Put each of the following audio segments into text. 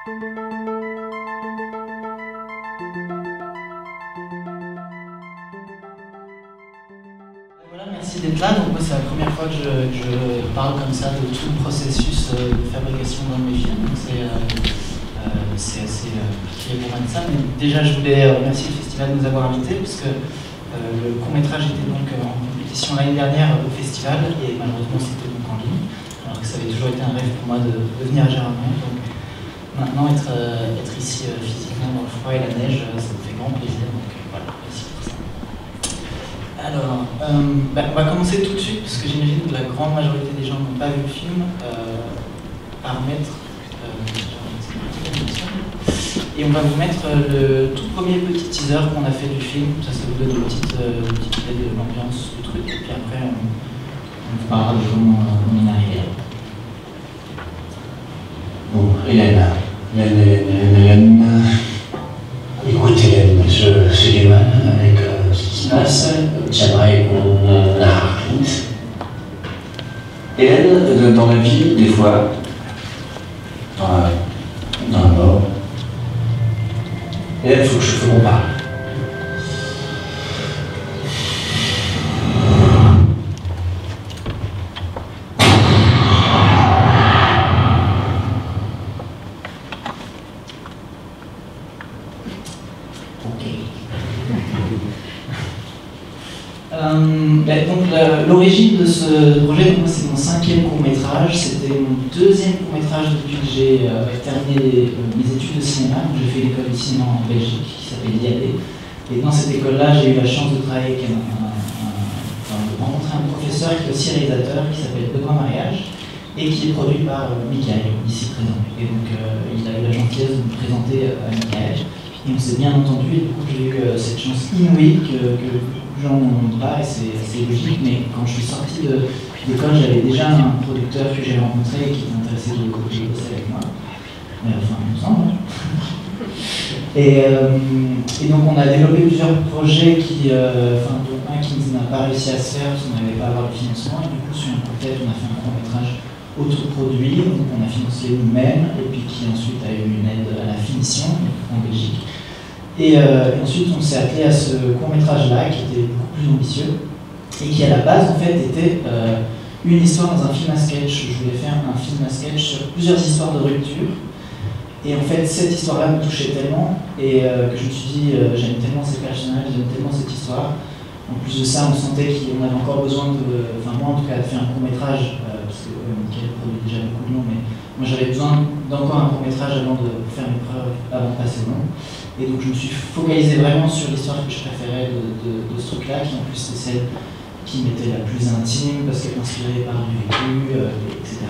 Voilà, merci d'être là. Donc moi, c'est la première fois que je parle comme ça de tout le processus de fabrication d'un de mes films. Donc c'est assez particulier pour moi de ça. Mais déjà, je voulais remercier le festival de nous avoir invités, puisque le court-métrage était donc en compétition l'année dernière au festival, et malheureusement, c'était donc en ligne. Alors que ça avait toujours été un rêve pour moi de venir à Gérardmer. Donc maintenant, être ici physiquement dans le froid et la neige, ça me fait grand plaisir. Donc voilà, merci pour ça. Alors, on va commencer tout de suite, parce que j'imagine que la grande majorité des gens n'ont pas vu le film, par mettre. Et on va vous mettre le tout premier petit teaser qu'on a fait du film. Ça vous donne une petite idée de l'ambiance du truc. Et puis après, on vous parlera de comment on y est arrivé. Bon, Hélène. Écoute, Hélène, je suis du mal avec ce qui se passe. J'aimerais qu'on arrête. Hélène, dans la vie, des fois, dans la mort, Hélène, il faut qu'on parle. Donc l'origine de ce projet, c'est mon 5e court-métrage. C'était mon 2e court-métrage depuis que j'ai terminé mes études de cinéma. J'ai fait l'école de cinéma en Belgique qui s'appelle l'IAD. Et dans cette école-là, j'ai eu la chance de travailler avec de rencontrer un professeur qui est aussi réalisateur, qui s'appelle Benoît Mariage, et qui est produit par Michael, ici présent. Et donc il a eu la gentillesse de me présenter à Michael. Et on s'est bien entendu, et du coup j'ai eu cette chance inouïe que beaucoup de gens n'ont pas, et c'est logique, mais quand je suis sorti de l'école, j'avais déjà un producteur que j'ai rencontré et qui était intéressé de bosser avec moi. Enfin, il me semble. Et donc on a développé plusieurs projets dont un qui n'a pas réussi à se faire parce qu'on n'avait pas avoir le financement, et du coup sur un projet on a fait un court-métrage autoproduit, donc on a financé nous-mêmes, et puis qui ensuite a eu une aide à la finition en Belgique. Et ensuite on s'est attelé à ce court-métrage-là qui était beaucoup plus ambitieux, et qui à la base en fait était une histoire dans un film à sketch. Je voulais faire un film à sketch sur plusieurs histoires de rupture. Et en fait, cette histoire-là me touchait tellement, et que je me suis dit, j'aime tellement ces personnages, j'aime tellement cette histoire. En plus de ça, on sentait qu'on avait encore besoin de, enfin moi en tout cas, de faire un court-métrage, parce que Michael produit déjà beaucoup de noms, mais moi j'avais besoin d'encore un court-métrage avant de faire mes preuves, avant de passer au nom. Et donc je me suis focalisé vraiment sur l'histoire que je préférais de ce truc-là, qui en plus c'est celle qui m'était la plus intime, parce qu'elle m'inspirait par du vécu, etc.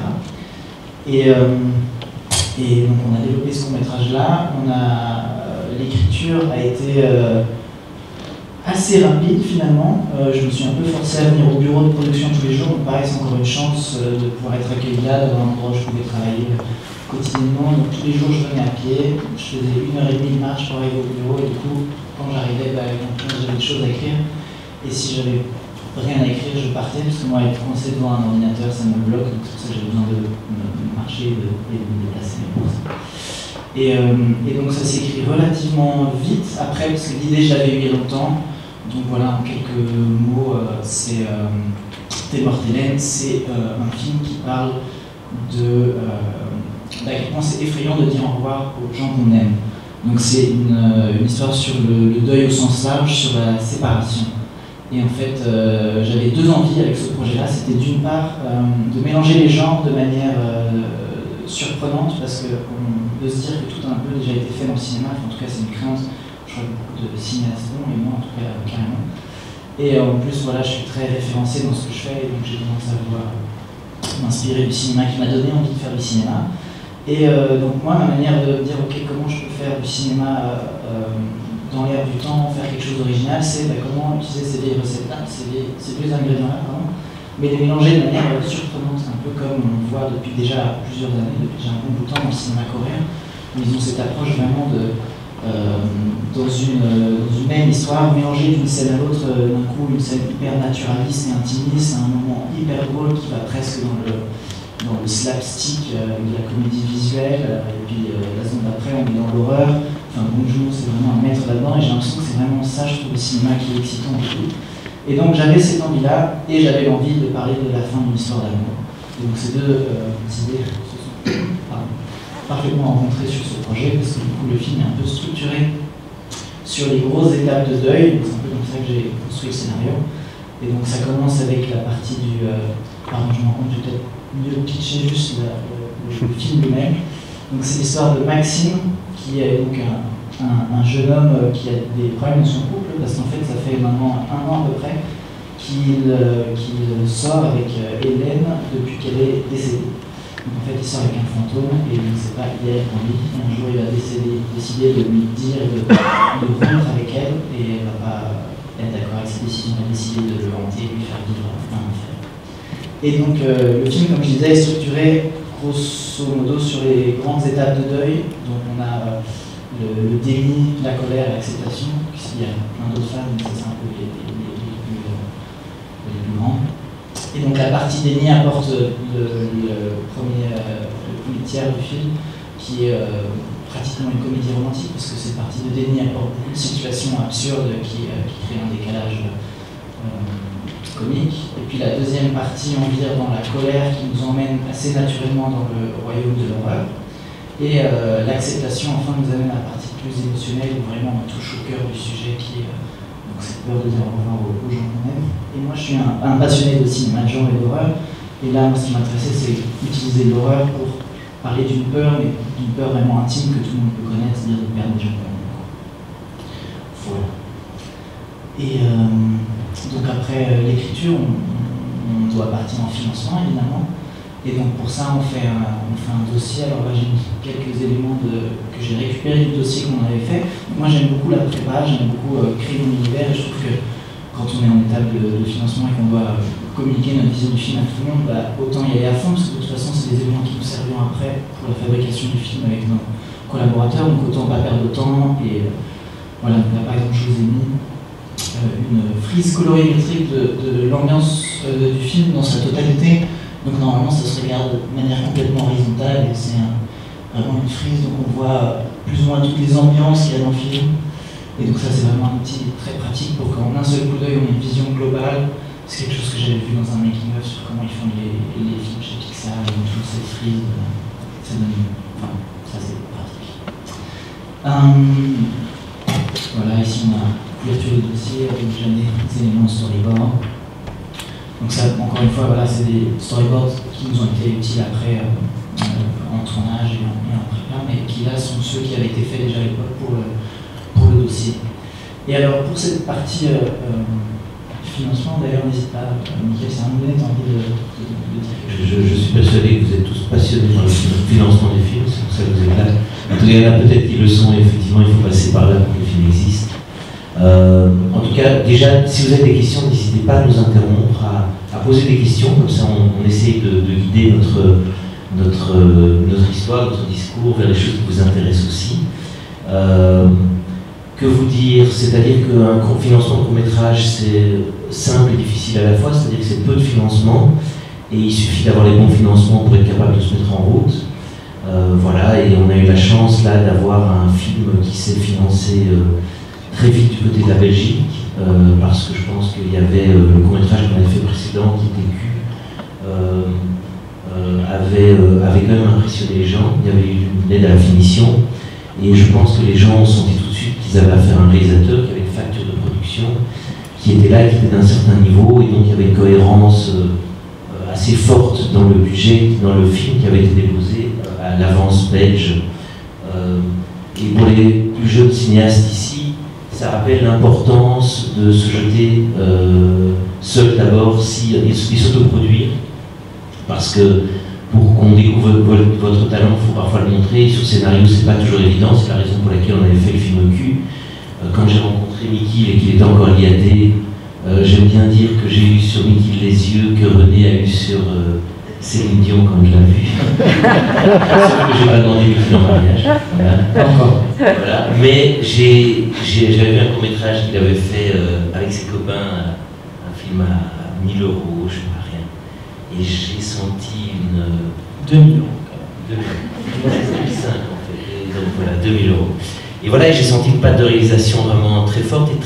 Et donc on a développé ce court-métrage-là. L'écriture a été assez rapide finalement. Je me suis un peu forcé à venir au bureau de production tous les jours. Donc pareil, c'est encore une chance de pouvoir être accueilli là, dans un endroit où je pouvais travailler quotidiennement. Donc tous les jours je venais à pied, je faisais 1h30 de marche pour arriver au bureau, et du coup quand j'arrivais, j'avais des choses à écrire. Et si j'avais rien à écrire, je partais, parce que moi être coincé devant un ordinateur ça me bloque, donc c'est pour ça que j'ai besoin de marcher et de me déplacer. Et donc ça s'écrit relativement vite après, parce que l'idée je l'avais eu il y a longtemps. Donc voilà, en quelques mots, c'est T'es morte Hélène, c'est un film qui parle d'à quel point c'est effrayant de dire au revoir aux gens qu'on aime. Donc c'est une histoire sur le deuil au sens large, sur la séparation. Et en fait, j'avais deux envies avec ce projet-là. C'était d'une part de mélanger les genres de manière surprenante, parce qu'on peut se dire que tout a un peu déjà été fait dans le cinéma. Enfin, en tout cas, c'est une crainte, je crois, beaucoup de cinéastes, et moi en tout cas, carrément. Et en plus, voilà, je suis très référencé dans ce que je fais, et donc j'ai tendance à vouloir m'inspirer du cinéma qui m'a donné envie de faire du cinéma. Et donc moi, ma manière de dire, ok, comment je peux faire du cinéma dans l'air du temps, faire quelque chose d'original, c'est comment utiliser ces vieilles recettes-là, ces vieux ingrédients-là, mais les mélanger de manière surprenante, un peu comme on voit depuis déjà plusieurs années, depuis déjà un bon bout de temps dans le cinéma coréen, où ils ont cette approche vraiment dans une même histoire, mélanger d'une scène à l'autre, d'un coup une scène hyper naturaliste et intimiste, un moment hyper drôle qui va presque dans le slapstick, de la comédie visuelle, et puis la seconde d'après on est dans l'horreur. Enfin, Bong Joon-ho c'est vraiment un maître là-dedans, et j'ai l'impression que c'est vraiment ça, je trouve, le cinéma qui est excitant et tout. Et donc j'avais cette envie-là, et j'avais l'envie de parler de la fin d'une histoire d'amour. Et donc ces deux idées se sont parfaitement rencontrées sur ce projet, parce que du coup le film est un peu structuré sur les grosses étapes de deuil, c'est un peu comme ça que j'ai construit le scénario. Et donc ça commence avec la partie du... pardon, je me rends compte, peut-être mieux pitcher juste le film lui-même. Donc c'est l'histoire de Maxime, qui est donc un jeune homme qui a des problèmes dans son couple, parce qu'en fait ça fait maintenant 1 an à peu près qu'il sort avec Hélène depuis qu'elle est décédée. Donc en fait il sort avec un fantôme et il ne sait pas qui elle pour lui. Un jour il va décider de lui dire de rompre avec elle et elle va pas être d'accord avec cette décision, elle a décidé de le hanter et lui faire vivre un enfer. Et donc le film, comme je disais, est structuré grosso modo sur les grandes étapes de deuil. Donc on a le déni, la colère, l'acceptation, puisqu'il y a plein d'autres femmes, mais c'est un peu les plus grands. Et donc la partie déni apporte le premier tiers du film, qui est pratiquement une comédie romantique, parce que cette partie de déni apporte beaucoup de situations absurdes qui créent un décalage comique. Et puis la deuxième partie, on vire dans la colère, qui nous emmène assez naturellement dans le royaume de l'horreur. Et l'acceptation, enfin, nous amène à la partie plus émotionnelle, où vraiment on touche au cœur du sujet, qui est donc cette peur de dire au revoir aux gens qu'on aime. Et moi, je suis un passionné de cinéma de genre et d'horreur. Et là, moi, ce qui m'intéressait, c'est utiliser l'horreur pour parler d'une peur, mais d'une peur vraiment intime que tout le monde peut connaître, c'est-à-dire de perdre des gens qu'on aime. Voilà. Et donc après l'écriture, on doit partir en financement, évidemment. Et donc pour ça, on fait un dossier. Alors là, j'ai mis quelques éléments que j'ai récupérés du dossier qu'on avait fait. Moi, j'aime beaucoup la prépa, j'aime beaucoup créer mon univers. Et je trouve que quand on est en étape de financement et qu'on doit communiquer notre vision du film à tout le monde, autant y aller à fond, parce que de toute façon, c'est des éléments qui nous serviront après pour la fabrication du film avec nos collaborateurs. Donc autant pas perdre de temps. Et voilà, donc là, par exemple, je vous ai mis une frise colorimétrique de l'ambiance du film dans sa totalité. Donc normalement ça se regarde de manière complètement horizontale et c'est vraiment une frise, donc on voit plus ou moins toutes les ambiances qu'il y a dans le film. Et donc ça c'est vraiment un outil très pratique pour qu'en un seul coup d'œil on ait une vision globale. C'est quelque chose que j'avais vu dans un making-of sur comment ils font les films chez Pixar, et donc toutes ces frises, ça donne... Enfin, ça c'est pratique. Voilà, ici on a couverture de dossier avec déjà des éléments de storyboard. Donc ça, encore une fois, voilà, c'est des storyboards qui nous ont été utiles après en tournage et en prépa, mais qui là sont ceux qui avaient été faits déjà à l'époque pour le dossier. Et alors pour cette partie financement, d'ailleurs, n'hésite pas, Mickaël, c'est un moment donné, tu as envie de dire quelque chose. Je suis persuadé que vous êtes tous passionnés par le financement des films, c'est pour ça que vous êtes là. En tout cas, là, peut-être qu'ils le sont, effectivement, il faut passer par là pour que le film existe. En tout cas, déjà, si vous avez des questions, n'hésitez pas à nous interrompre, à poser des questions, comme ça on essaye de guider notre histoire, notre discours vers les choses qui vous intéressent aussi. Que vous dire? C'est-à-dire qu'un financement de court-métrage, c'est simple et difficile à la fois, c'est-à-dire que c'est peu de financement, et il suffit d'avoir les bons financements pour être capable de se mettre en route. Voilà, et on a eu la chance là d'avoir un film qui s'est financé très vite du côté de la Belgique, parce que je pense qu'il y avait le court-métrage qu'on avait fait précédent, qui était Q, avait quand même impressionné les gens. Il y avait eu une aide à la finition, et je pense que les gens ont senti tout de suite qu'ils avaient affaire à un réalisateur qui avait une facture de production, qui était là, qui était d'un certain niveau, et donc il y avait une cohérence assez forte dans le budget, dans le film qui avait été déposé à l'avance belge. Et pour les plus jeunes cinéastes ici, ça rappelle l'importance de se jeter seul d'abord et s'autoproduire, parce que pour qu'on découvre votre talent, il faut parfois le montrer. Sur scénario, c'est pas toujours évident, c'est la raison pour laquelle on avait fait le film Q. Quand j'ai rencontré Mickey et qu'il était encore liaté, j'aime bien dire que j'ai eu sur Mickey les yeux que René a eu sur Céline Dion quand je l'ai vu. Sauf que j'ai pas demandé Mickey en mariage. Voilà. Encore. Voilà. Mais j'avais vu un court-métrage qu'il avait fait avec ses copains, un film à 1000 €, je sais pas, rien. et j'ai senti une... 2000 euros. 2005 en fait, et donc voilà, 2000 euros. Et voilà, j'ai senti une patte de réalisation vraiment très forte et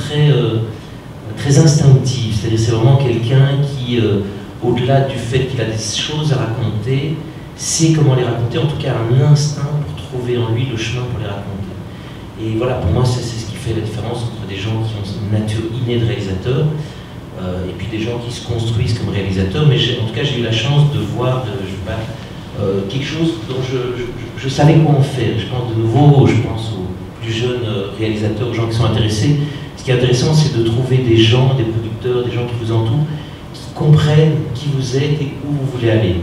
très instinctive. C'est-à-dire c'est vraiment quelqu'un qui, au-delà du fait qu'il a des choses à raconter, sait comment les raconter, en tout cas un instinct pour trouver en lui le chemin pour les raconter. Et voilà, pour moi, c'est ce qui fait la différence entre des gens qui ont une nature innée de réalisateur et puis des gens qui se construisent comme réalisateurs. Mais en tout cas, j'ai eu la chance de voir quelque chose dont je savais quoi en faire. Je pense de nouveau, je pense aux plus jeunes réalisateurs, aux gens qui sont intéressés. Ce qui est intéressant, c'est de trouver des gens, des producteurs, des gens qui vous entourent, qui comprennent qui vous êtes et où vous voulez aller.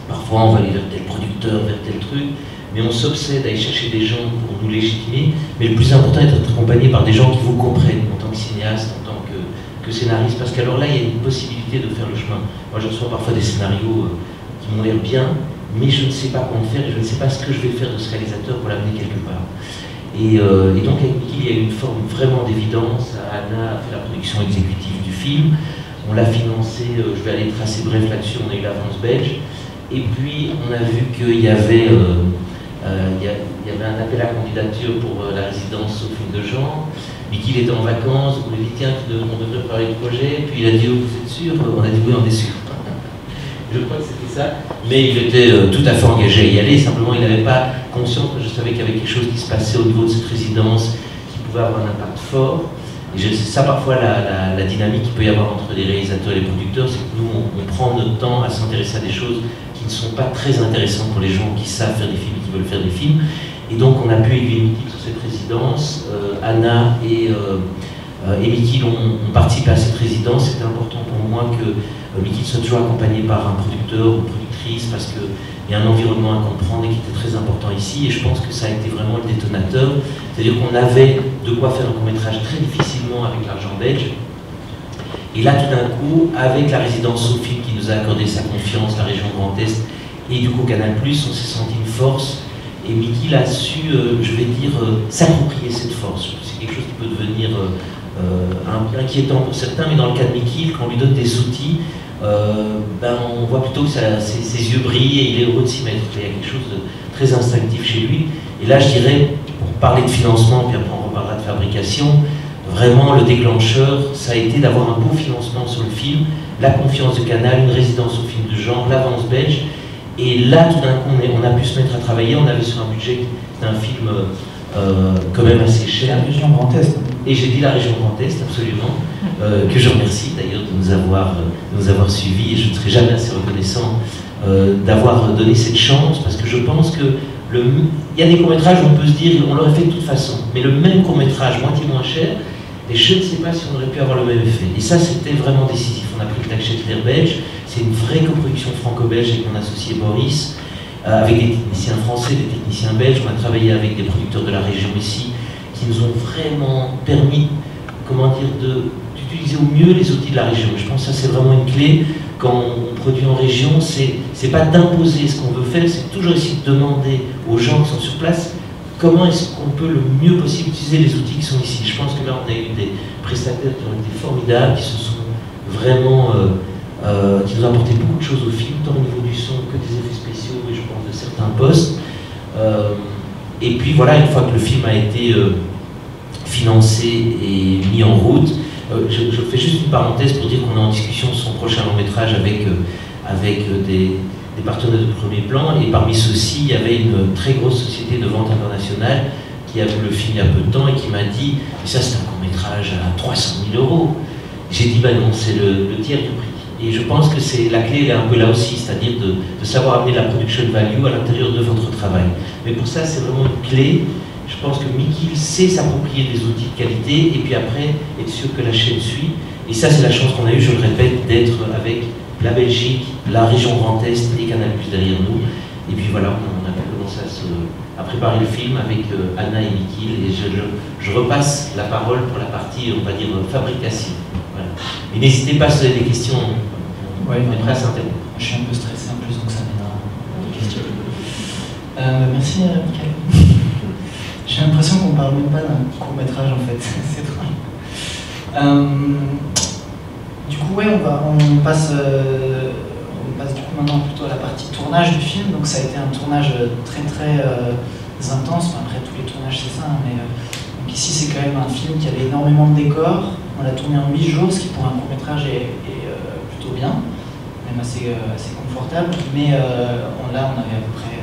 Parfois, on va aller vers tel producteur, vers tel truc, mais on s'obsède à aller chercher des gens pour nous légitimer. Mais le plus important est d'être accompagné par des gens qui vous comprennent en tant que cinéaste, en tant que scénariste, parce qu'alors là, il y a une possibilité de faire le chemin. Moi, je reçois parfois des scénarios qui m'ont l'air bien, mais je ne sais pas comment faire et je ne sais pas ce que je vais faire de ce réalisateur pour l'amener quelque part. Et donc avec Mickey, il y a eu une forme vraiment d'évidence. Anna a fait la production exécutive du film, on l'a financé, je vais aller tracer bref là-dessus, on a eu l'avance belge, et puis on a vu qu'il y avait un appel à candidature pour la résidence au film de genre. Mickey, il était en vacances, on lui a dit tiens, on devrait parler de projet, puis il a dit oh, vous êtes sûr? On a dit oui, on est sûr. Je crois que c'était ça, mais il était tout à fait engagé à y aller, simplement il n'avait pas conscience, je savais qu'il y avait quelque chose qui se passait au niveau de cette résidence qui pouvait avoir un impact fort. Et c'est ça parfois la dynamique qu'il peut y avoir entre les réalisateurs et les producteurs, c'est que nous on prend notre temps à s'intéresser à des choses qui ne sont pas très intéressantes pour les gens qui savent faire des films et qui veulent faire des films. Et donc on a pu aiguiller Mickey sur cette résidence. Anna et Mickey ont participé à cette résidence. C'était important pour moi que Mickey soit toujours accompagné par un producteur ou productrice parce qu'il y a un environnement à comprendre et qui était très important ici. Et je pense que ça a été vraiment le détonateur. C'est-à-dire qu'on avait de quoi faire un court-métrage très difficilement avec l'argent belge. Et là, tout d'un coup, avec la résidence Sophie qui nous a accordé sa confiance, la région Grand Est et du coup Canal+, on s'est senti une force. Et Mickey a su, je vais dire, s'approprier cette force. C'est quelque chose qui peut devenir inquiétant pour certains, mais dans le cas de Mickey, quand on lui donne des outils, on voit plutôt que ses yeux brillent et il est heureux de s'y mettre. Il y a quelque chose de très instinctif chez lui. Et là, je dirais, pour parler de financement, puis après on reparlera de fabrication, vraiment le déclencheur, ça a été d'avoir un bon financement sur le film, la confiance de Canal, une résidence au film de genre, l'avance belge. Et là, tout d'un coup, on a pu se mettre à travailler. On avait sur un budget, c'était un film quand même assez cher. La région Grand Est. Et j'ai dit la région Grand Est, absolument, que je remercie d'ailleurs de nous avoir suivis. Et je ne serai jamais assez reconnaissant d'avoir donné cette chance, parce que je pense que il y a des courts-métrages où on peut se dire on l'aurait fait de toute façon. Mais le même court-métrage, moitié moins cher, et je ne sais pas si on aurait pu avoir le même effet. Et ça, c'était vraiment décisif. On a pris le Tag-Shetler belge. C'est une vraie coproduction franco-belge avec mon associé Boris, avec des techniciens français, des techniciens belges. On a travaillé avec des producteurs de la région ici, qui nous ont vraiment permis, d'utiliser au mieux les outils de la région. Je pense que ça, c'est vraiment une clé. Quand on produit en région, c'est pas d'imposer ce qu'on veut faire, c'est toujours essayer de demander aux gens qui sont sur place comment est-ce qu'on peut le mieux possible utiliser les outils qui sont ici. Je pense que là, on a eu des prestataires qui ont été formidables, qui se sont vraiment... qui nous a apporté beaucoup de choses au film, tant au niveau du son que des effets spéciaux et je pense de certains postes. Et puis voilà, une fois que le film a été financé et mis en route, je fais juste une parenthèse pour dire qu'on est en discussion de son prochain long métrage avec des partenaires de premier plan, et parmi ceux-ci, il y avait une très grosse société de vente internationale qui a vu le film il y a peu de temps et qui m'a dit « ça c'est un court métrage à 300 000 €. J'ai dit « non, c'est le tiers du prix ». Et je pense que la clé elle est un peu là aussi, c'est-à-dire de savoir amener la production value à l'intérieur de votre travail. Mais pour ça, c'est vraiment une clé. Je pense que Mickey sait s'approprier des outils de qualité et puis après être sûr que la chaîne suit. Et ça, c'est la chance qu'on a eue, je le répète, d'être avec la Belgique, la région Grand Est et Canal+ derrière nous. Et puis voilà, on a pu commencer à préparer le film avec Anna et Mickey. Et je repasse la parole pour la partie, on va dire, fabrication. Voilà. Et n'hésitez pas si vous avez des questions, on est prêt à s'interrompre. Je suis un peu stressé en plus, donc ça m'aidera des questions. Merci, Michael. J'ai l'impression qu'on parle même pas d'un court-métrage en fait, c'est drôle. Du coup, ouais, on passe passe du coup maintenant plutôt à la partie tournage du film. Donc ça a été un tournage très intense. Après tous les tournages c'est ça, hein, mais donc ici c'est quand même un film qui avait énormément de décors. On l'a tourné en 8 jours, ce qui pour un court-métrage est plutôt bien, même assez confortable. Mais là on avait à peu près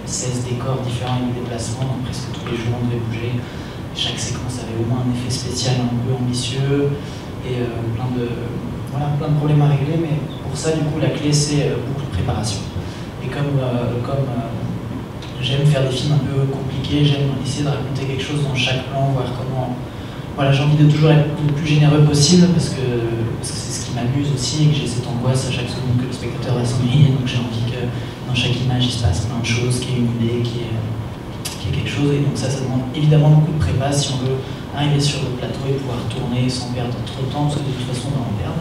16 décors différents et des déplacements, donc presque tous les jours on devait bouger. Chaque séquence avait au moins un effet spécial un peu ambitieux et plein de problèmes à régler, mais pour ça du coup la clé c'est beaucoup de préparation. Et comme j'aime faire des films un peu compliqués, j'aime essayer de raconter quelque chose dans chaque plan, voir comment... Voilà, j'ai envie de toujours être le plus généreux possible parce que c'est ce qui m'amuse aussi et que j'ai cette angoisse à chaque seconde que le spectateur va s'ennuyer, donc j'ai envie que dans chaque image il se passe plein de choses, qu'il y ait une idée, qu'il y ait quelque chose, et donc ça demande évidemment beaucoup de prépa si on veut arriver sur le plateau et pouvoir tourner sans perdre trop de temps, parce que de toute façon on va en perdre.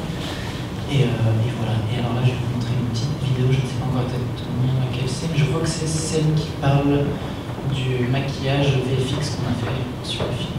Et voilà, et alors là je vais vous montrer une petite vidéo, je ne sais pas encore exactement laquelle c'est, mais je crois que c'est celle qui parle du maquillage VFX qu'on a fait sur le film.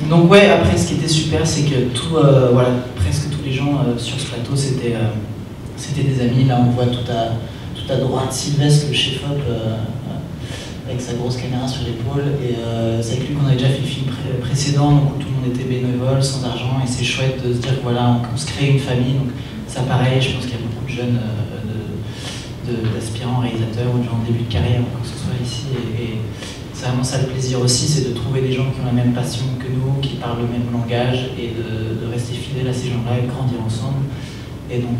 Donc ouais, après ce qui était super, c'est que presque tous les gens sur ce plateau c'était des amis. Là on voit tout à droite Sylvestre, le chef-op, avec sa grosse caméra sur l'épaule, et c'est avec lui qu'on avait déjà fait le film précédent, donc où tout le monde était bénévole, sans argent, et c'est chouette de se dire que voilà, on se crée une famille. Donc ça pareil, je pense qu'il y a beaucoup de jeunes d'aspirants réalisateurs ou de gens en début de carrière, que ce soit ici, et c'est vraiment ça le plaisir aussi, c'est de trouver des gens qui ont la même passion que nous, qui parlent le même langage, et de rester fidèle à ces gens-là et de grandir ensemble. Et donc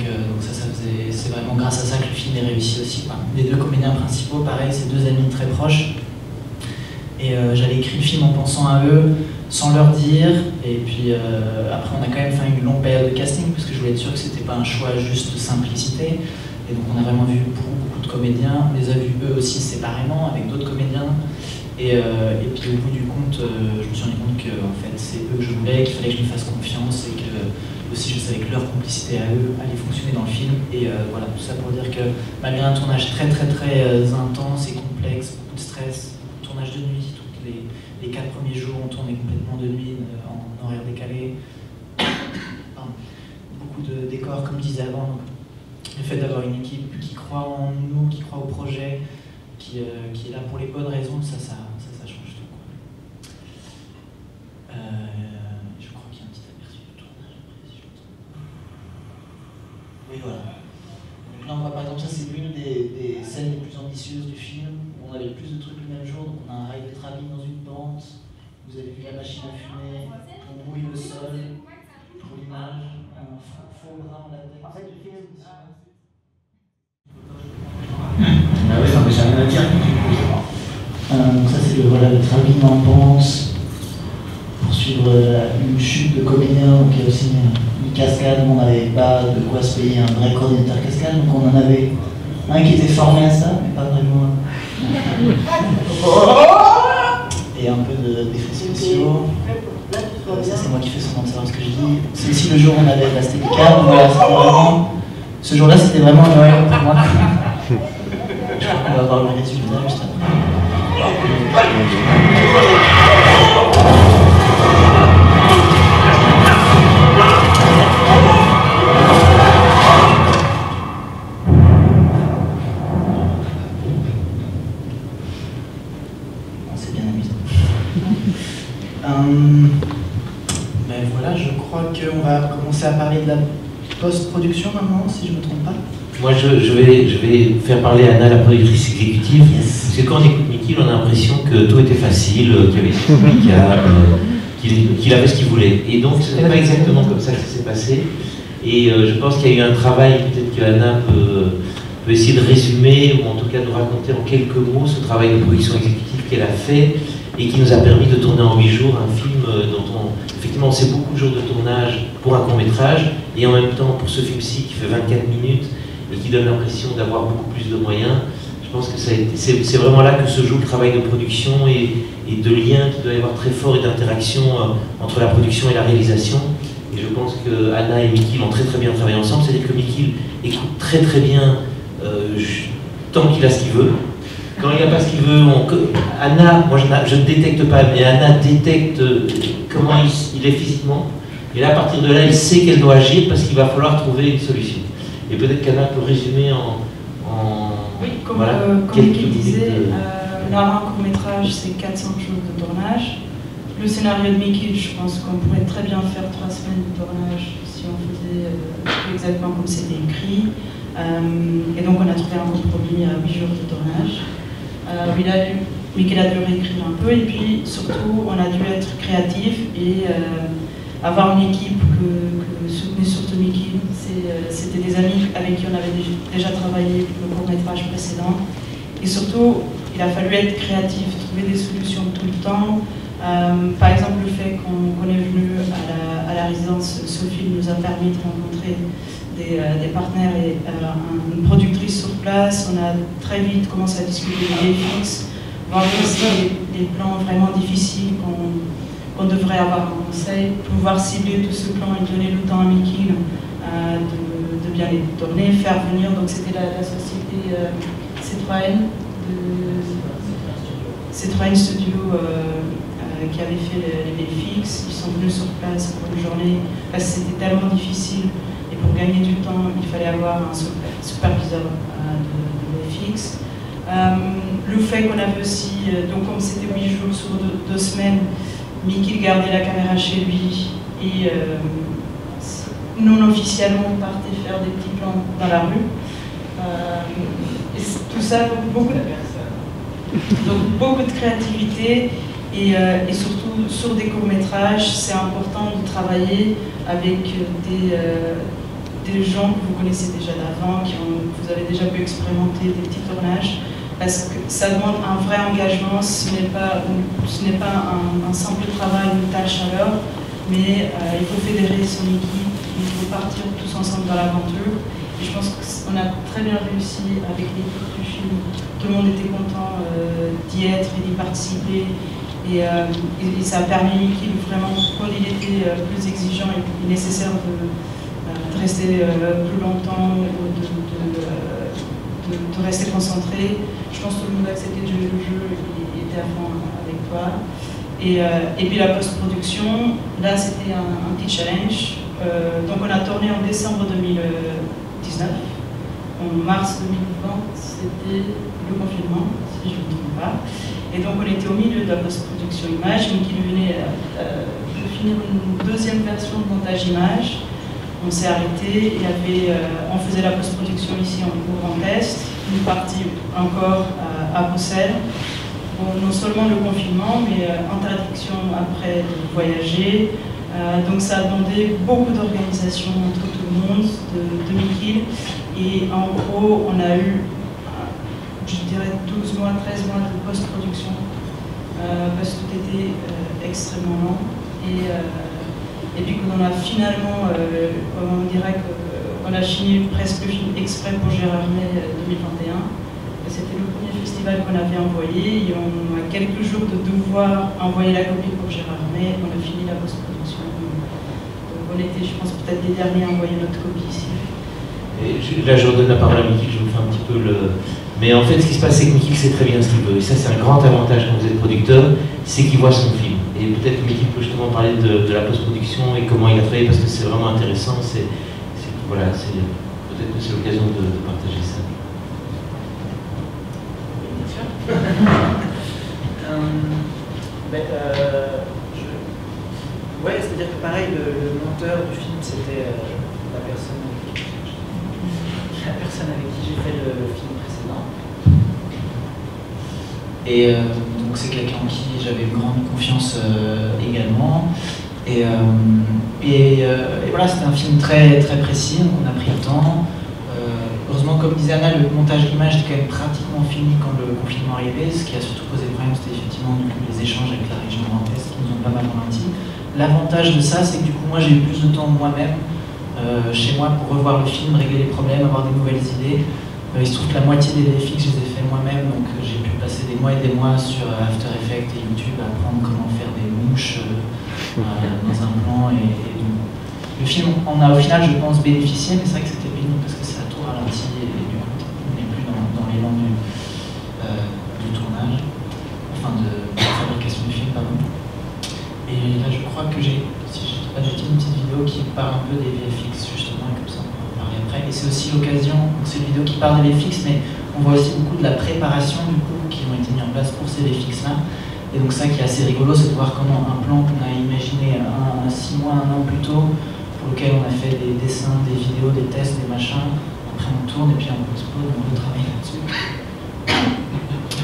c'est vraiment grâce à ça que le film est réussi aussi. Les deux comédiens principaux, pareil, c'est deux amis très proches. Et j'avais écrit le film en pensant à eux, sans leur dire. Et puis après, on a quand même fait une longue période de casting, parce que je voulais être sûr que c'était pas un choix juste de simplicité. Et donc on a vraiment vu beaucoup de comédiens. On les a vus eux aussi séparément, avec d'autres comédiens. Et puis au bout du compte, je me suis rendu compte que en fait, c'est eux que je voulais, qu'il fallait que je me fasse confiance, et que aussi je savais que leur complicité à eux allait fonctionner dans le film. Et voilà, tout ça pour dire que malgré un tournage très intense et complexe, beaucoup de stress, tournage de nuit, les 4 premiers jours on tournait complètement de nuit, en horaire décalé, beaucoup de décors comme je disais avant. Donc, le fait d'avoir une équipe qui croit en nous, qui croit au projet, qui est là pour les bonnes raisons, ça change tout. Je crois qu'il y a un petit aperçu du tournage après, si je me trompe. Oui, voilà. Donc là, on voit par exemple, ça c'est l'une des scènes les plus ambitieuses du film, où on avait plus de trucs le même jour. Donc on a un rail de travelling dans une pente, vous avez vu la machine à fumer, on mouille le sol pour l'image, un faux bras en latex. En fait, le film, Ah oui, non, mais ça n'a rien à dire. Donc ça c'est le travelling en pente pour suivre une chute de comédiens. Donc il y a aussi une cascade où on n'avait pas de quoi se payer un vrai coordinateur cascade, donc on en avait un qui était formé à ça, mais pas vraiment. Et un peu d'effets spéciaux. Ça c'est moi qui fais semblant de savoir ce que je dis. C'est aussi le jour où on avait la Steadicam. Voilà, ce jour-là c'était vraiment Noël pour moi. Je crois qu'on va voir le résultat juste après. post-production maintenant, si je ne me trompe pas. Moi, je vais faire parler Anna, la productrice exécutive, parce que quand on écoute Mickey, on a l'impression que tout était facile, qu'il y avait des publics, qu'il avait ce qu'il voulait. Et donc, ce n'est pas exactement comme ça que ça s'est passé. Et je pense qu'il y a eu un travail, peut-être que Anna peut essayer de résumer, ou en tout cas de raconter en quelques mots ce travail de production exécutive qu'elle a fait, et qui nous a permis de tourner en 8 jours un film dont effectivement, c'est beaucoup de jours de tournage pour un court-métrage, et en même temps, pour ce film-ci qui fait 24 minutes, et qui donne l'impression d'avoir beaucoup plus de moyens. Je pense que c'est vraiment là que se joue le travail de production et de lien qui doit y avoir très fort et d'interaction entre la production et la réalisation. Et je pense que Anna et Mickey ont très bien travaillé ensemble, c'est-à-dire que Mickey écoute très bien tant qu'il a ce qu'il veut. Quand il n'a pas ce qu'il veut, Anna, moi je ne détecte pas, mais Anna détecte comment il est physiquement. Et là, à partir de là, il sait qu'elle doit agir parce qu'il va falloir trouver une solution. Et peut-être qu'Anna peut résumer Oui, comme, voilà, comme il disait, là, un court-métrage, c'est 400 jours de tournage. Le scénario de Mickey, je pense qu'on pourrait très bien faire 3 semaines de tournage si on faisait exactement comme c'était écrit. Et donc on a trouvé un compromis à 8 jours de tournage. Mickey a dû réécrire un peu, et puis surtout on a dû être créatif et avoir une équipe que soutenait surtout Mickey. C'était des amis avec qui on avait déjà travaillé le court-métrage précédent. Et surtout, il a fallu être créatif, trouver des solutions tout le temps. Par exemple, le fait qu'on est venu à la résidence Sophie nous a permis de rencontrer des partenaires et une productrice sur place. On a très vite commencé à discuter des VFX, voir aussi des plans vraiment difficiles qu'on devrait avoir en conseil, pouvoir cibler tout ce plan et donner le temps à Mickey de bien les tourner, faire venir. Donc c'était la société Citroën Studio qui avait fait les VFX. Ils sont venus sur place pour une journée parce que c'était tellement difficile. Et pour gagner du temps, il fallait avoir un superviseur de VFX. Le fait qu'on avait aussi, donc comme c'était 8 jours sur 2 semaines, Mickey gardait la caméra chez lui et non officiellement on partait faire des petits plans dans la rue. Et tout ça, donc beaucoup de créativité et surtout sur des courts-métrages, c'est important de travailler avec des gens que vous connaissez déjà d'avant, vous avez déjà pu expérimenter des petits tournages, parce que ça demande un vrai engagement. Ce n'est pas un simple travail, une tâche à l'heure, mais il faut fédérer son équipe, il faut partir tous ensemble dans l'aventure. Et je pense qu'on a très bien réussi avec l'équipe du film. Tout le monde était content d'y être et d'y participer. Et ça a permis qu'il vraiment, quand il était plus exigeant et nécessaire de rester plus longtemps ou de rester concentré. Je pense que tout le monde a accepté de jouer le jeu et était à fond avec toi. Et puis la post-production, là c'était un petit challenge. Donc on a tourné en décembre 2019. En mars 2020, c'était le confinement, si je ne me trompe pas. Et donc on était au milieu de la post-production image, donc il venait de finir une deuxième version de montage image. On s'est arrêté, on faisait la post-production ici en Grand Est, une partie encore à Bruxelles. Bon, non seulement le confinement, mais interdiction après de voyager. Donc ça a demandé beaucoup d'organisation entre tout le monde, de Mickey. Et en gros, on a eu, je dirais, 12 mois, 13 mois de post-production, parce que tout était extrêmement lent. Et puis qu'on a finalement, on dirait qu'on a fini presque le film exprès pour Gérard May 2021. C'était le premier festival qu'on avait envoyé, et on a quelques jours de devoir envoyer la copie pour Gérard May, on a fini la post-production. Donc on était, je pense, peut-être les derniers à envoyer notre copie ici. Et là, je redonne la parole à Mickey, je vous fais un petit peu le... Mais en fait, ce qui se passe, c'est que Mickey sait très bien ce qu'il veut. Et ça, c'est un grand avantage quand vous êtes producteur, c'est qu'il voit son film. Et peut-être que Mickey peut justement parler de la post-production et comment il a travaillé, parce que c'est vraiment intéressant. Voilà, peut-être que c'est l'occasion de partager ça. Bien sûr. Ouais, c'est-à-dire que pareil, le monteur du film, c'était la personne avec qui j'ai fait le film précédent. Et donc c'est quelqu'un en qui j'avais une grande confiance également. Et voilà, c'était un film très, très précis, donc on a pris le temps. Heureusement, comme disait Anna, le montage d'image était quand même pratiquement fini quand le confinement arrivait. Ce qui a surtout posé problème, c'était effectivement les échanges avec la région Grand Est qui nous ont pas mal ralenti. L'avantage de ça, c'est que du coup, moi j'ai eu plus de temps moi-même chez moi pour revoir le film, régler les problèmes, avoir des nouvelles idées. Il se trouve que la moitié des VFX, je les ai fait moi-même, donc j'ai pu passer des mois et des mois sur After Effects et YouTube à apprendre comment faire des mouches dans un plan. Et donc, le film en a au final, je pense, bénéficié, mais c'est vrai que c'était pénible parce que c'est à tout ralenti et du coup, on n'est plus dans l'élan du tournage, enfin de la fabrication du film, pardon. Et là, je crois que j'ai, si je ne dis pas de bêtises, une petite vidéo qui parle un peu des VFX, justement, et comme ça, on va en parler après. Et c'est aussi l'occasion, c'est une vidéo qui parle des VFX, mais on voit aussi beaucoup de la préparation, du coup, qui ont été mis en place pour ces VFX-là. Et donc ça qui est assez rigolo, c'est de voir comment un plan qu'on a imaginé 6 mois, 1 an plus tôt, pour lequel on a fait des dessins, des vidéos, des tests, des machins, après on tourne et puis on expose, on retravaille là-dessus.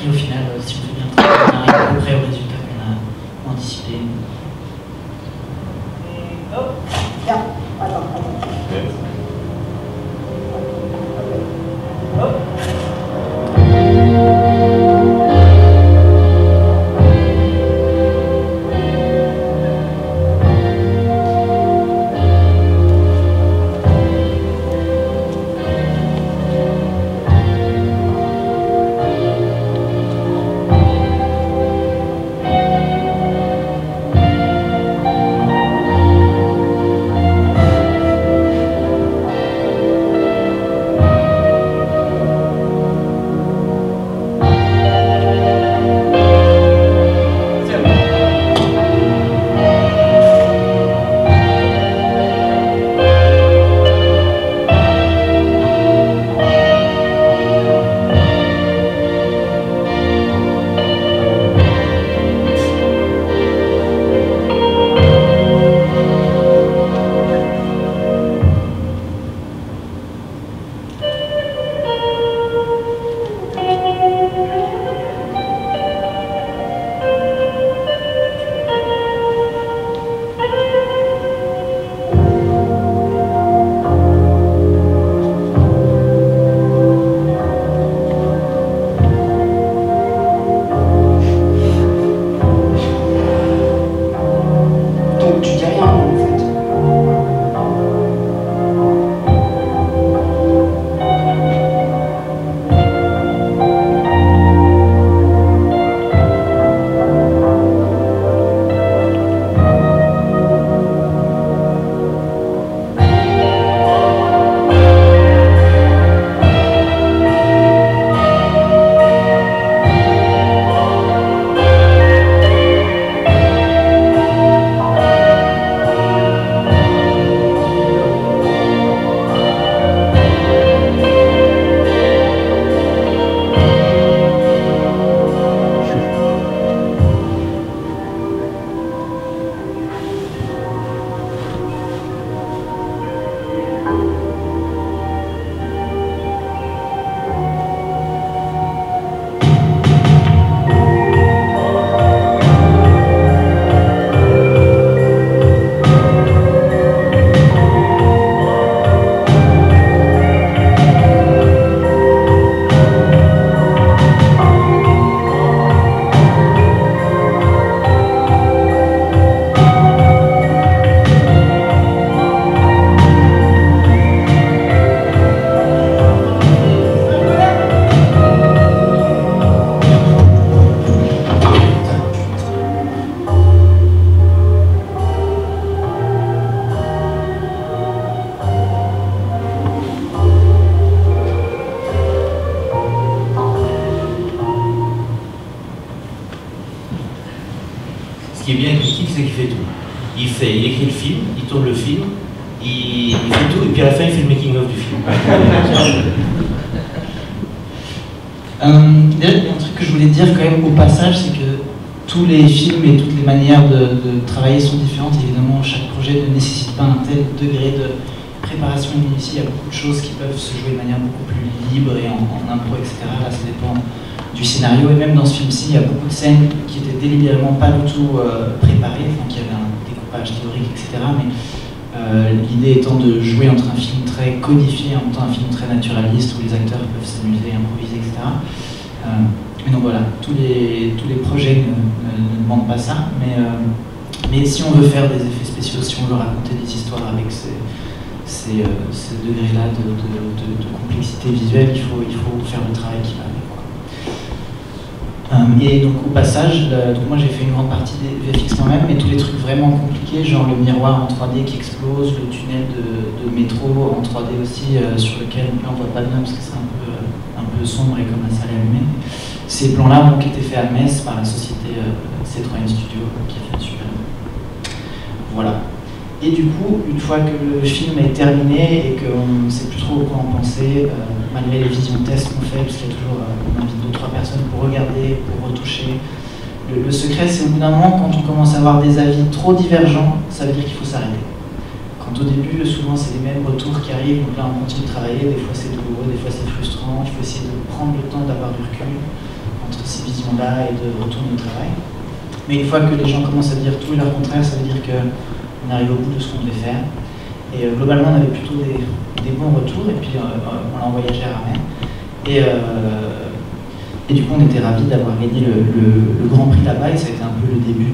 Et au final, si on fait bien le travail, on arrive à peu près au résultat qu'on a anticipé. Oh, yeah. Attends. Oh. Ce qui est bien avec Kik, c'est qu'il fait tout. Il écrit le film, il tourne le film, il fait tout, et puis à la fin, il fait le making-of du film. Il y a un truc que je voulais dire quand même au passage, c'est que tous les films et toutes les manières de travailler sont différentes. Évidemment, chaque projet ne nécessite pas un tel degré de préparation et minutie, il y a beaucoup de choses qui peuvent se jouer de manière beaucoup plus libre et en impro, etc. Là, ça dépend du scénario. Et même dans ce film-ci, il y a beaucoup de scènes qui étaient délibérément pas du tout préparées, enfin, qui avaient un découpage théorique, etc. Mais l'idée étant de jouer entre un film très codifié et en même temps un film très naturaliste où les acteurs peuvent s'amuser, improviser, etc. Et donc voilà, tous les projets ne demandent pas ça, mais si on veut faire des effets spéciaux, si on veut raconter des histoires avec ces degrés-là de complexité visuelle, il faut faire le travail qui va avec. Et donc au passage, donc moi j'ai fait une grande partie des VFX quand même, mais tous les trucs vraiment compliqués, genre le miroir en 3D qui explose, le tunnel de métro en 3D aussi, sur lequel là on voit pas bien parce que c'est un peu sombre et comme la salle est allumée. Ces plans-là ont été faits à Metz par la société C3N Studio qui a fait un super. Voilà. Et du coup, une fois que le film est terminé et qu'on ne sait plus trop quoi en penser, malgré les visions tests qu'on fait, parce qu'il y a toujours on invite 2-3 personnes pour regarder, pour retoucher. Le secret, c'est au bout d'un moment, quand on commence à avoir des avis trop divergents, ça veut dire qu'il faut s'arrêter. Quand au début, souvent c'est les mêmes retours qui arrivent, donc là on continue de travailler, des fois c'est douloureux, des fois c'est frustrant, il faut essayer de prendre le temps d'avoir du recul entre ces visions-là et de retourner au travail. Mais une fois que les gens commencent à dire tout et leur contraire, ça veut dire qu'on arrive au bout de ce qu'on devait faire. Et globalement, on avait plutôt des bons retours, et puis on l'a envoyé à Gérardmer. Et du coup, on était ravis d'avoir gagné le Grand Prix là-bas, et ça a été un peu le début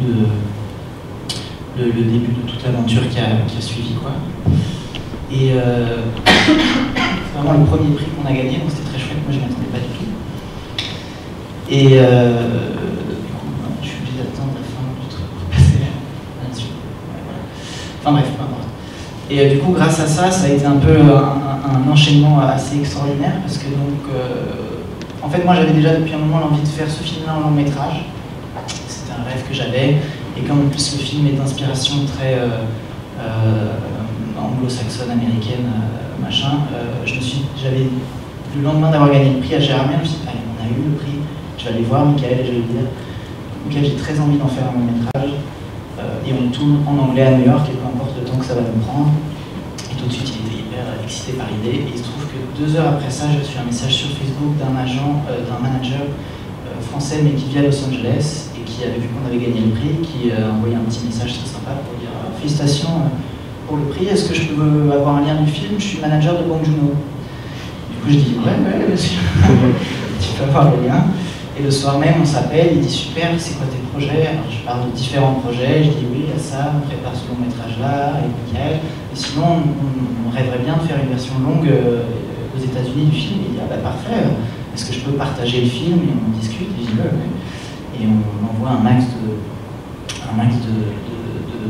de toute l'aventure qui a suivi, quoi. Et c'est vraiment le premier prix qu'on a gagné, donc c'était très chouette, moi je ne m'y attendais pas du tout. Et du coup, je suis obligé d'attendre la fin du truc pour passer là-dessus. Ouais, voilà. Enfin bref, peu importe. Et du coup, grâce à ça, ça a été un peu un enchaînement assez extraordinaire, parce que donc, en fait, moi j'avais déjà depuis un moment l'envie de faire ce film-là en long métrage. C'était un rêve que j'avais, et comme en plus le film est d'inspiration très anglo-saxonne, américaine, machin, j'avais le lendemain d'avoir gagné le prix à Gérardmer, je me suis dit, allez, on a eu le prix, je vais aller voir Michael et je vais lui dire, Michael, j'ai très envie d'en faire un long métrage, et on tourne en anglais à New York, et peu importe le temps que ça va nous prendre. Et tout de suite, il était hyper excité par l'idée, et il se trouve que 2 heures après ça, j'ai reçu un message sur Facebook d'un manager français, mais qui vit à Los Angeles, et qui avait vu qu'on avait gagné le prix, qui a envoyé un petit message très sympa pour dire félicitations pour le prix, est-ce que je peux avoir un lien du film? Je suis manager de Bong Joon-ho. Du coup, je dis ouais, bien sûr, tu peux avoir le lien. Et le soir même, on s'appelle, il dit super, c'est quoi tes projets? Alors je parle de différents projets, je dis oui, il y a ça, on prépare ce long métrage-là, et Michael. Et sinon, on rêverait bien de faire une version longue aux États-Unis du film. Il dit ah bah parfait, est-ce que je peux partager le film? Et on discute, et je dis ouais. Et on envoie un max de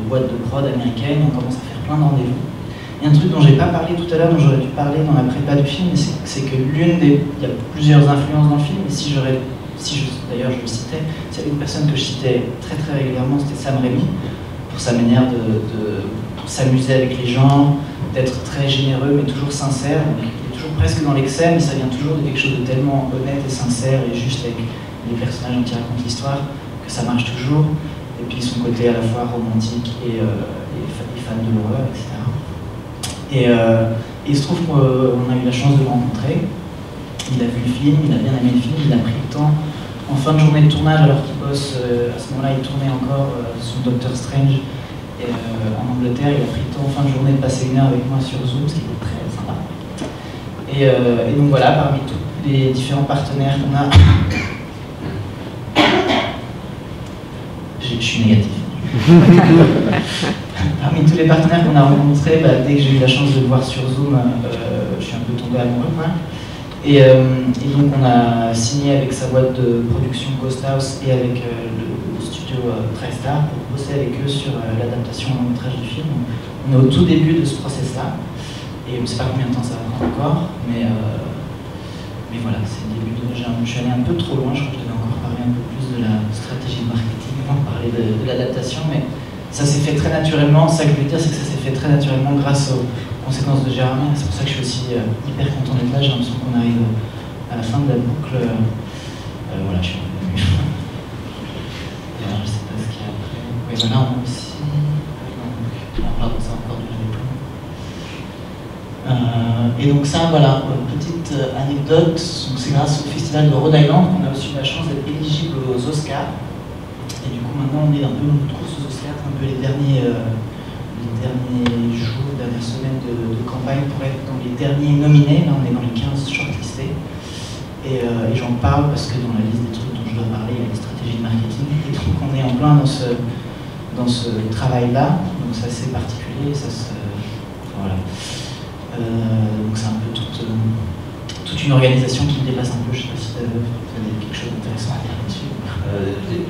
boîtes de prod américaines, on commence à faire plein de rendez-vous. Il y a un truc dont j'ai pas parlé tout à l'heure, dont j'aurais dû parler dans la prépa du film, c'est que il y a plusieurs influences dans le film, et d'ailleurs je le citais, c'est une personne que je citais très très régulièrement, c'était Sam Raimi, pour sa manière de s'amuser avec les gens, d'être très généreux mais toujours sincère. Donc, il est toujours presque dans l'excès, mais ça vient toujours de quelque chose de tellement honnête et sincère et juste avec les personnages dont il raconte l'histoire que ça marche toujours. Et puis son côté à la fois romantique et fan de l'horreur, etc. Et il se trouve qu'on a eu la chance de le rencontrer. Il a vu le film, il a bien aimé le film, il a pris le temps. En fin de journée de tournage, alors qu'il bosse, à ce moment-là, il tournait encore son Doctor Strange en Angleterre. Il a pris le temps en fin de journée de passer 1 heure avec moi sur Zoom, ce qui était très sympa. Et donc voilà, parmi tous les différents partenaires qu'on a, je suis négatif. Parmi tous les partenaires qu'on a rencontrés, dès que j'ai eu la chance de le voir sur Zoom, je suis un peu tombé amoureux. Et donc on a signé avec sa boîte de production Ghost House et avec le studio TriStar pour bosser avec eux sur l'adaptation au long métrage du film. On est au tout début de ce process-là, et on ne sait pas combien de temps ça va prendre encore, mais voilà, c'est le début. Je suis allé un peu trop loin, je crois que je devais encore parler un peu plus de la stratégie de marketing avant de parler de l'adaptation, mais ça s'est fait très naturellement. Ça que je veux dire, c'est que ça s'est fait très naturellement grâce aux conséquences de Gérardmer. C'est pour ça que je suis aussi hyper content d'être là. J'ai l'impression qu'on arrive à la fin de la boucle. Voilà, je suis revenu. Et alors, je sais pas ce qu'il y a après. Oui, voilà, on a aussi. Pardon, ça encore du Et donc ça, voilà, une petite anecdote, c'est grâce au festival de Rhode Island qu'on a aussi eu la chance d'être éligible aux Oscars. Et du coup maintenant on est un peu dans notre course aux Oscars, un peu les derniers jours, dernières semaines de campagne pour être dans les derniers nominés. Là on est dans les 15 shortlistés. Et j'en parle parce que dans la liste des trucs dont je dois parler, il y a les stratégies de marketing. Et donc on est en plein dans ce travail-là. Donc ça c'est particulier, voilà. Donc c'est un peu toute une organisation qui me dépasse un peu. Je ne sais pas si vous avez quelque chose d'intéressant à dire là-dessus.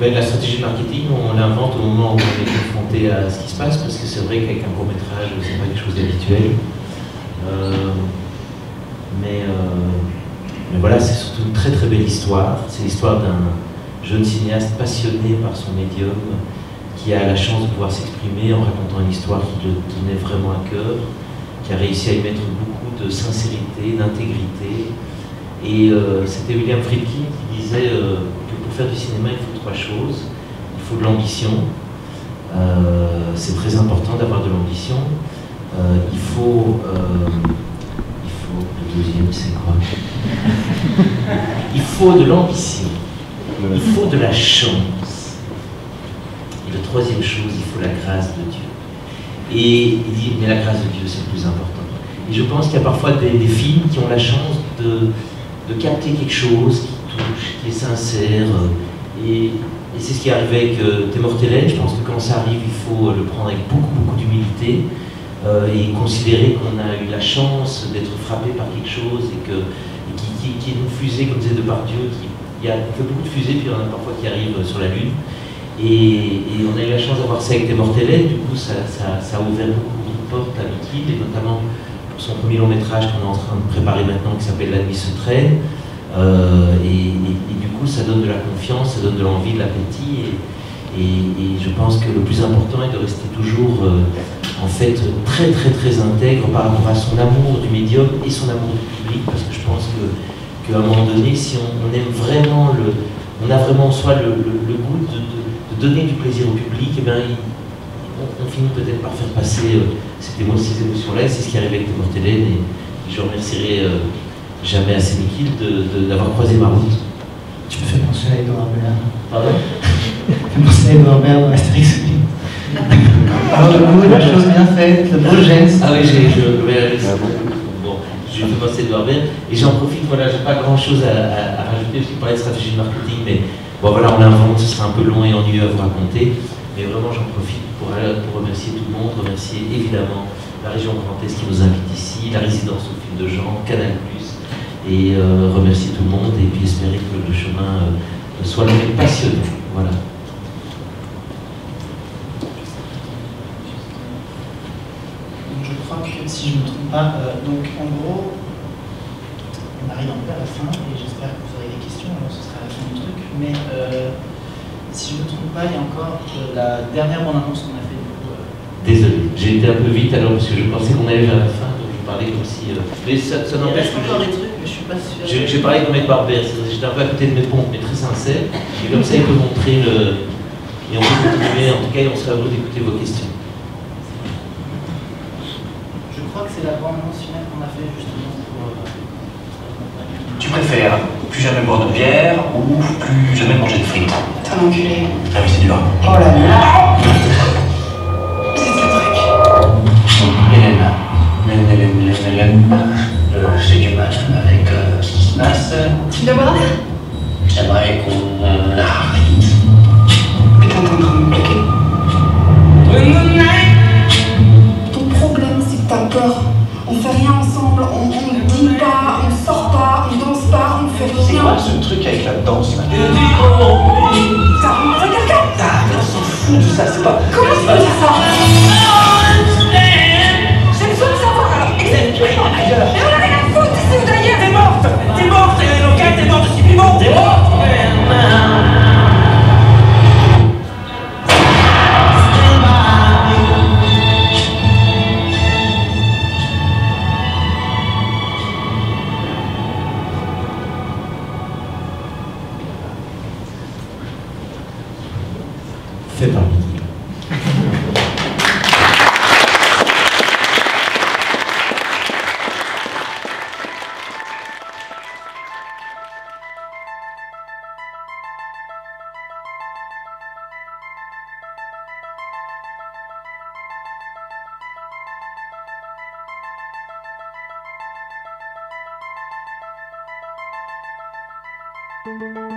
La stratégie marketing, on l'invente au moment où on est confronté à ce qui se passe, parce que c'est vrai qu'avec un court-métrage, c'est pas quelque chose d'habituel. Mais voilà, c'est surtout une très très belle histoire. C'est l'histoire d'un jeune cinéaste passionné par son médium, qui a la chance de pouvoir s'exprimer en racontant une histoire qui le tenait vraiment à cœur, qui a réussi à y mettre beaucoup de sincérité, d'intégrité. Et c'était William Friedkin qui disait que pour faire du cinéma, il faut 3 choses. Il faut de l'ambition, c'est très important d'avoir de l'ambition. Il faut le deuxième, c'est quoi? Il faut de l'ambition, il faut de la chance. Et la 3e chose, il faut la grâce de Dieu. Et il dit, mais la grâce de Dieu, c'est le plus important. Et je pense qu'il y a parfois des films qui ont la chance de capter quelque chose qui touche, qui est sincère. Et c'est ce qui est arrivé avec T'es mortelle. Je pense que quand ça arrive, il faut le prendre avec beaucoup d'humilité et considérer qu'on a eu la chance d'être frappé par quelque chose et qui est une fusée, comme disait Depardieu, il fait beaucoup de fusées, puis il y en a parfois qui arrivent sur la Lune. Et on a eu la chance d'avoir ça avec T'es mortelle. Du coup, ça a ouvert beaucoup de portes à Mikil, et notamment pour son premier long métrage qu'on est en train de préparer maintenant, qui s'appelle La nuit se traîne. Et du coup, ça donne de la confiance, ça donne de l'envie, de l'appétit. Et je pense que le plus important est de rester toujours en fait très intègre par rapport à son amour du médium et son amour du public, parce que je pense qu'à un moment donné, si on aime vraiment on a vraiment en soi le goût de donner du plaisir au public, et bien on finit peut-être par faire passer ces émotions-là. C'est ce qui arrive avec T'es mortelle, et je remercierai jamais assez Mikil d'avoir croisé ma route. Tu me fais penser à Edouard Baird. Pardon? Tu me fais penser à Edouard Baird dans Astérix. Alors le coup, la chose bien faite, le beau geste. Ah oui, bon, je vais penser à Edouard Baird. Et j'en profite, voilà, j'ai pas grand chose à rajouter, parce qu'il parlait de stratégie de marketing, mais bon voilà, on l'invente, ce sera un peu long et ennuyeux à vous raconter. Mais vraiment, j'en profite pour remercier tout le monde, remercier évidemment la région Grand Est qui nous invite ici, la résidence au fil de Jean, Canal+, et remercier tout le monde, et puis espérer que le chemin soit long et passionné. Voilà. Je crois que si je ne me trompe pas, donc en gros, on arrive un peu à la fin, et j'espère que vous aurez des questions, alors ce sera la fin du truc, mais si je ne me trompe pas, il y a encore la dernière bande-annonce qu'on a fait. Désolé, j'ai été un peu vite alors parce que je pensais qu'on allait vers la fin, donc je parlais comme si... mais ça n'empêche que encore des trucs, mais je suis pas sûr. J'ai parlé comme avec Barbert, j'étais un peu à côté de mes pompes, mais très sincère, et comme ça il peut montrer le... Et on peut continuer, en tout cas, on serait heureux d'écouter vos questions. Je crois que c'est la bande-annonce finale qu'on a fait justement pour... Tu préfères plus jamais boire de bière ou plus jamais manger de frites? T'es un enculé. Ah oui, c'est dur. Oh là là. C'est ce truc. Hélène, j'ai du mal avec ce qui se passe. Tu dois boire? J'aimerais qu'on arrête. Putain, t'es en train de me bloquer. Ton problème, c'est que t'as peur. On fait rien ensemble, on ne dîne pas, on sort pas, on danse pas, on fait C'est rien. quoi ce truc avec la danse là? T'as rencontré quelqu'un? On s'en fout de ça, c'est pas... Comment tu peux dire ça? J'ai besoin de savoir alors, explique-moi. Mais on a rien à foutre d'ici ou d'ailleurs. T'es morte, t'es local, t'es morte, je suis vivante, t'es morte. Fait par Mikil. Thank you.